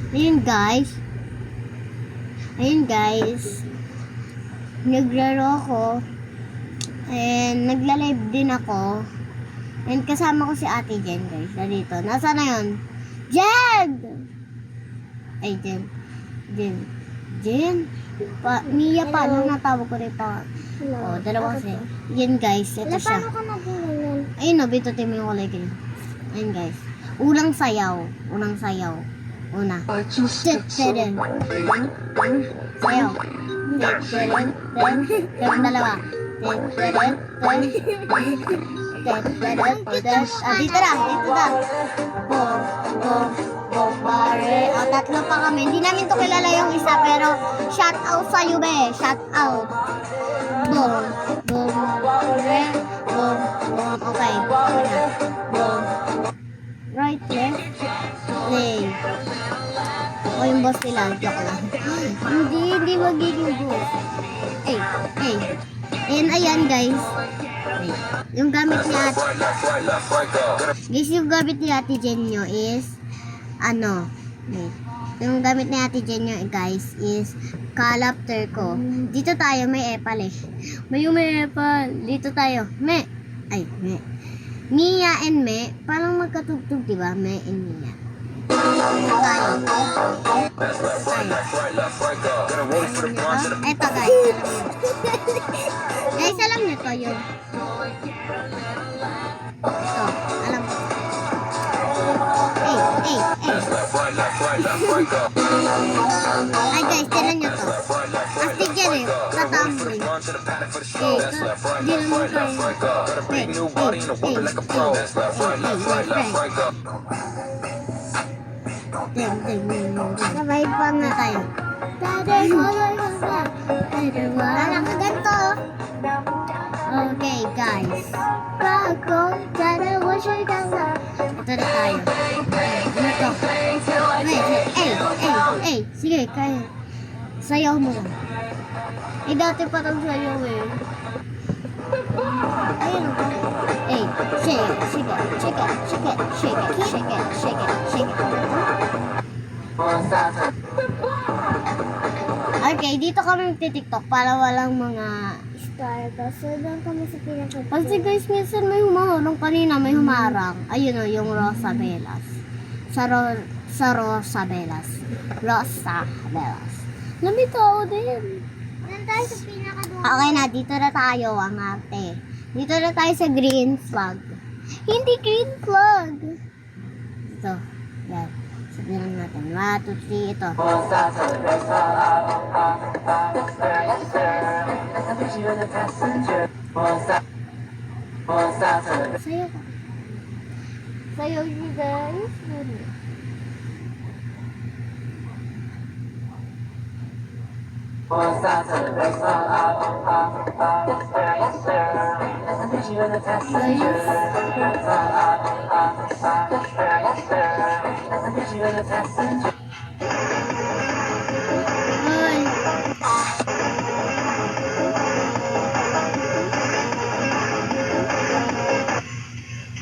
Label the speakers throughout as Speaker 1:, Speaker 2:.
Speaker 1: Ayun guys. Naglaro ako. And nagla-live din ako. And kasama ko si Ate Jen guys. Dito. Nasaan na yun? Jen! Ay, Jen. Mia pa. Nung natawag ko rin pa. Oh, dalawa kasi. Yan guys. Ito siya.
Speaker 2: Paano ka nag-iwan?
Speaker 1: Ayun o. Bitutin mo yung kulay green. Ayun guys. Unang sayaw. Una. Sayaw. Yung dalawa. Dito na. Bombare. O, tatlo pa kami. Hindi namin to kilala yung isa, pero shout out sa'yo, be. Shout out. Bombare. Okay. Right, left, play. O, yung boss nila. Joke lang. Hindi magiging boss. Ayan guys. Yung gamit ni Ate. Guys, yung gamit ni Ate Jenyo is yung gamit ni Ate Jenyo guys is Calapter ko. Dito tayo may epal eh. May epal. Dito tayo. Me. Mia and Me. Parang magkatugtog, diba? Me and Mia. Eto guys. Guys, alam nyo to yun. Ito, alam mo. Ay guys, tinan nyo to. Astig yan eh. Tatamboy. Di naman sabay pa nga tayo. Anak ka ganito. Okay guys. Ito na tayo. Ano to? Sige, kaya. Sayaw mo. Dati pa tang sayaw eh. Ayun o. Shake it. Okay, dito kami magti-TikTok para walang mga
Speaker 2: So, doon kami sa pinaka.
Speaker 1: kasi guys, minsan may humaharang. Kanina may humarang. Ayun o, yung Rosabelas. Sa Rosabelas. Lamig tao din.
Speaker 2: Doon tayo sa pinaka doon.
Speaker 1: Okay na, dito na tayo ang ate. Dito na tayo sa green flag. Hindi green flag. Ito. Yan. Sabihin natin. 1, 2, 3. Ito. Sayo ka. Sayo you guys. Ay.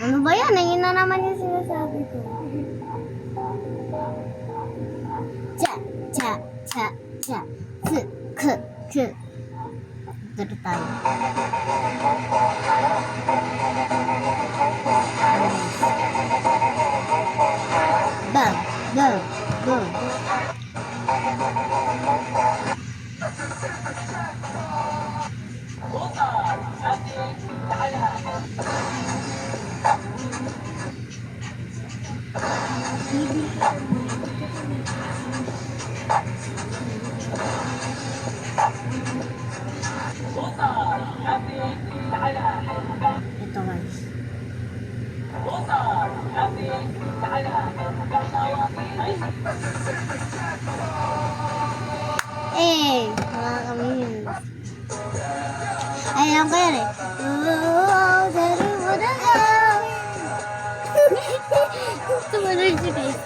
Speaker 1: Ano ba yan? Ayun na naman yung sinasabi ko. Cha. K. Dito tayo. Go. Ito guys. Mga kami yun. Ay, alam ko yan eh. Tumalun siya guys.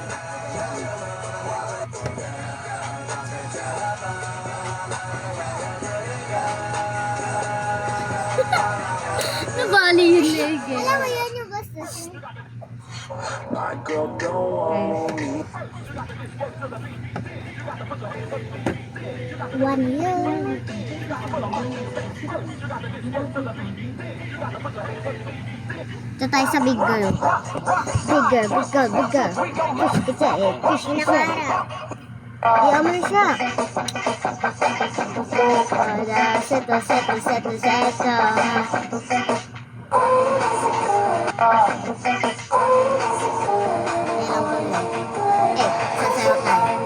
Speaker 1: Nabali yun leg eh.
Speaker 2: Alam mo yan yung basta.
Speaker 1: Okay.
Speaker 2: One year.
Speaker 1: Ito tayo sa big girl. Big girl, big girl, big girl. Push kita eh, push kita. Iyan mo na siya. Seto, seto, seto, seto. Sasayaw tayo.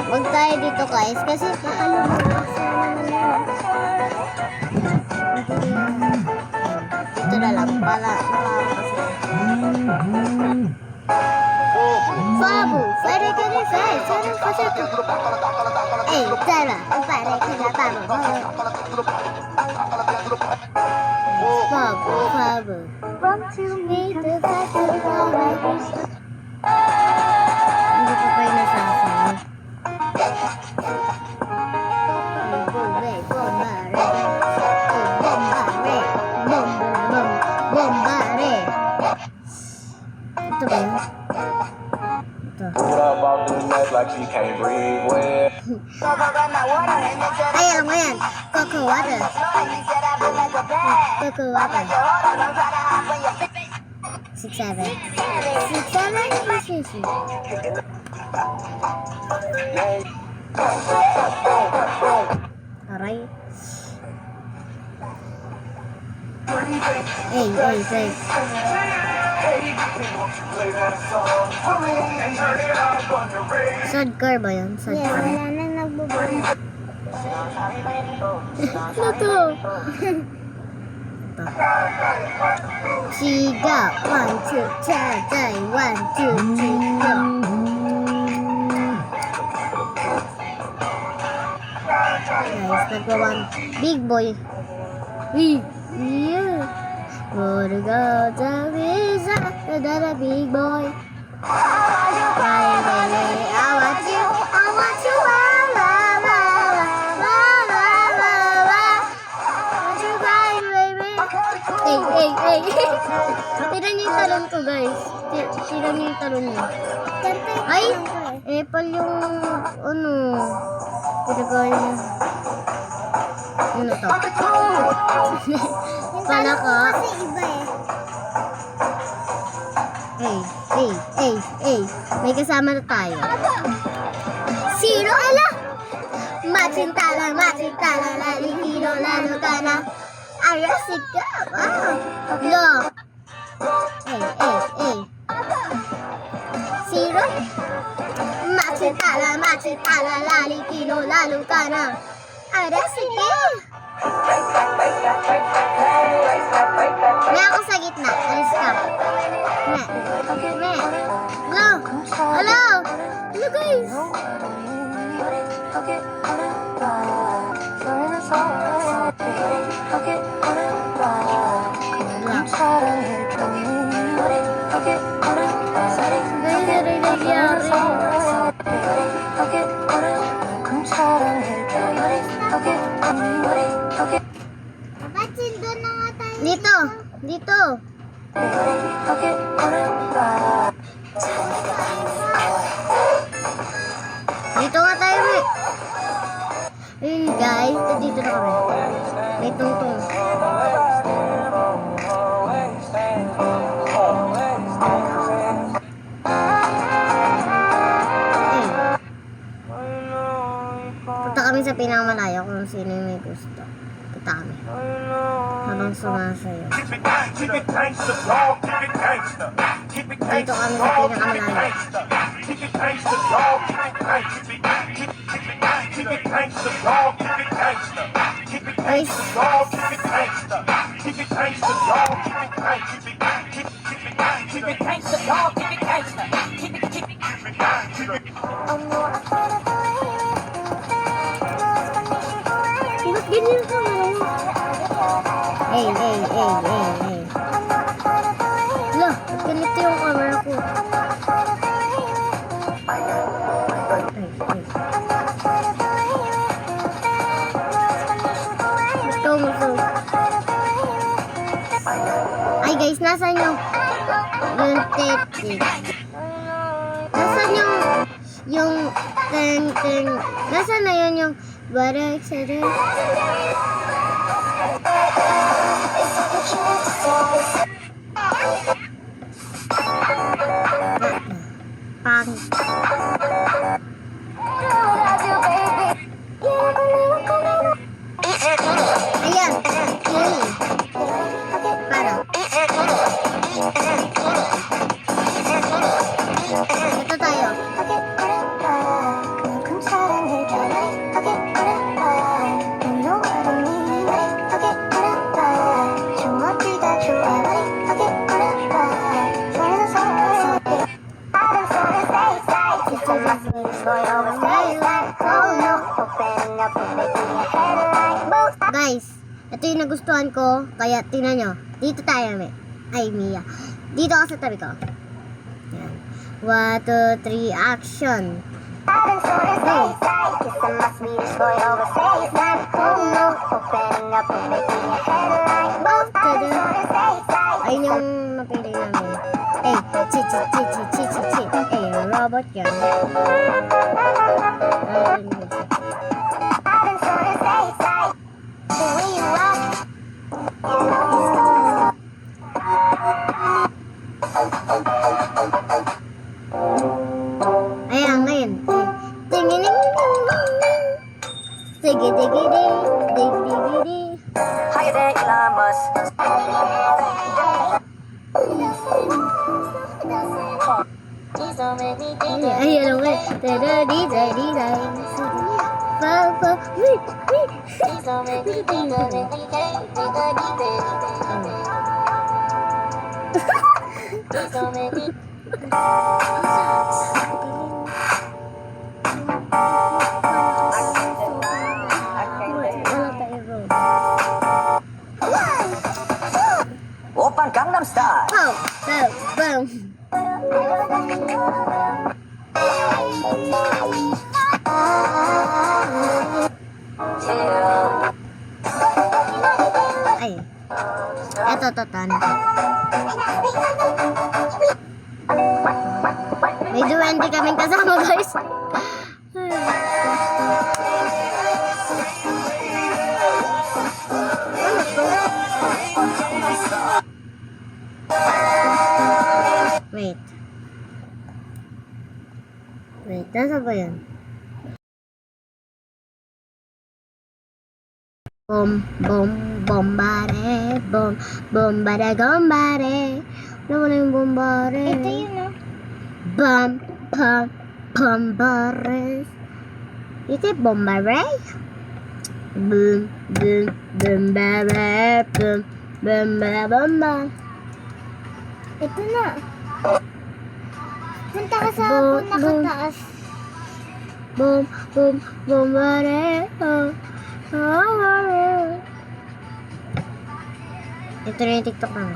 Speaker 1: Huwag tayo dito guys, kasi paano mo dito na lang, para kasi. Fabu, pwede ka ni Fay, sana kasi ito. Eh, tara, pwede ka na tama. Fabu, Fabu. From to me to back to the hindi ko pa yung nasasabi. Bombare. Ito ba yun? Ito. Ay, alam mo yan. Coco water. Coco water. 6-7. 6-7. Aray. Hey. Sad car ba yan? Sad
Speaker 2: Yeah,
Speaker 1: car.
Speaker 2: wala na nagbubuhay.
Speaker 1: Ano to? Siga. 1, 2, 3, 1, 2, 3, go. Guys, nagwa big boy. Yeah. Wanna go to Visa, another big boy. I want you, want you, baby. Hey. Tira niyo yung talon ko, guys. Tira niyo yung talon niyo. Ay, Apple yung, ano, pinagawin niyo. Ano to? Pala ka.
Speaker 2: Kasi iba eh.
Speaker 1: Hey. May kasama na tayo. Sino? Ala! Machintala, lalihiro, lalo ka na. Arasig ka. Lo. Hey. Sino? Machintala, lalihiro, lalo ka na. Arasig ka. May ako sa gitna. Alis ka. Me. Hello, guys.
Speaker 2: Ba't doon na nga tayo?
Speaker 1: Dito. Dito nga tayo, eh. Ayun, guys. Dito na kami. May tungtong. Punta kami sa pinakamalayo kung sino yung may gusto. Punta kami. Habang sumasayo. Dito kami sa pinakamalayo. Guys. Ba't ganyan ka mo? Hey. Lah, ganito yung camera ko. Ay. Yung titik. Nasaan yung ting. Nasaan na yun yung butter, etc. Pang. Ayan. Yun. Para. Ito tayo. Guys, ito yung nagustuhan ko, kaya tingnan nyo. Dito tayo, Mia. Dito ka sa tabi ko. Yan. 1, 2, 3, action. Go. Ayun yung napili namin. Hey, chi. Hey, robot yan. Ayan, ngayon. Digi.
Speaker 3: Hi there, Elon Musk.
Speaker 1: Ayan,
Speaker 3: Oppan Gangnam Style.
Speaker 1: boom. Ay. Eto, May duwende kaming kasama, guys. Wait, nasa ba yan? Bombare. Ano mo na yung bombare?
Speaker 2: Ito yun, no?
Speaker 1: Bombare. Ito yung bombare? Bombare.
Speaker 2: Ito na. Punta ka sa pinakataas.
Speaker 1: Bombare. Ito na yung TikTok namin.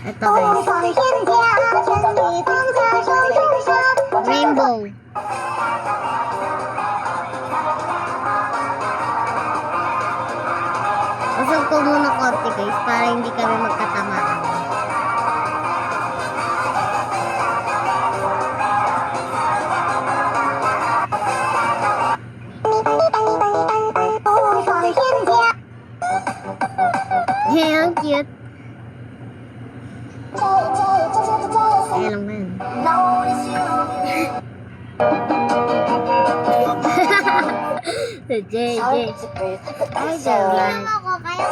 Speaker 1: Ito guys. Rainbow. Usap ko muna konti guys para hindi kami magkatamaan. Hey, ang cute. Ay, alam ko yun. JJ. Ay, Jawlan.
Speaker 2: Ako, kaya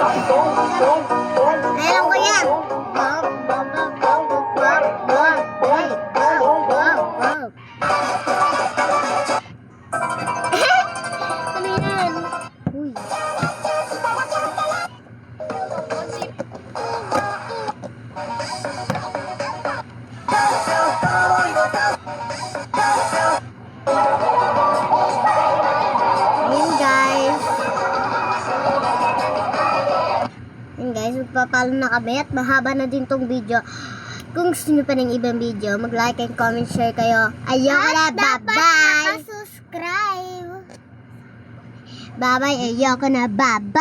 Speaker 1: Ay, alam ko yan. Ano yan? Uy. Magpapalo na kami at mahaba na din tong video. Kung gusto nyo pa ng ibang video, mag-like and comment, share kayo. Ayaw na, bye-bye!
Speaker 2: subscribe.
Speaker 1: Bye-bye. Ayoko na. Bye-bye.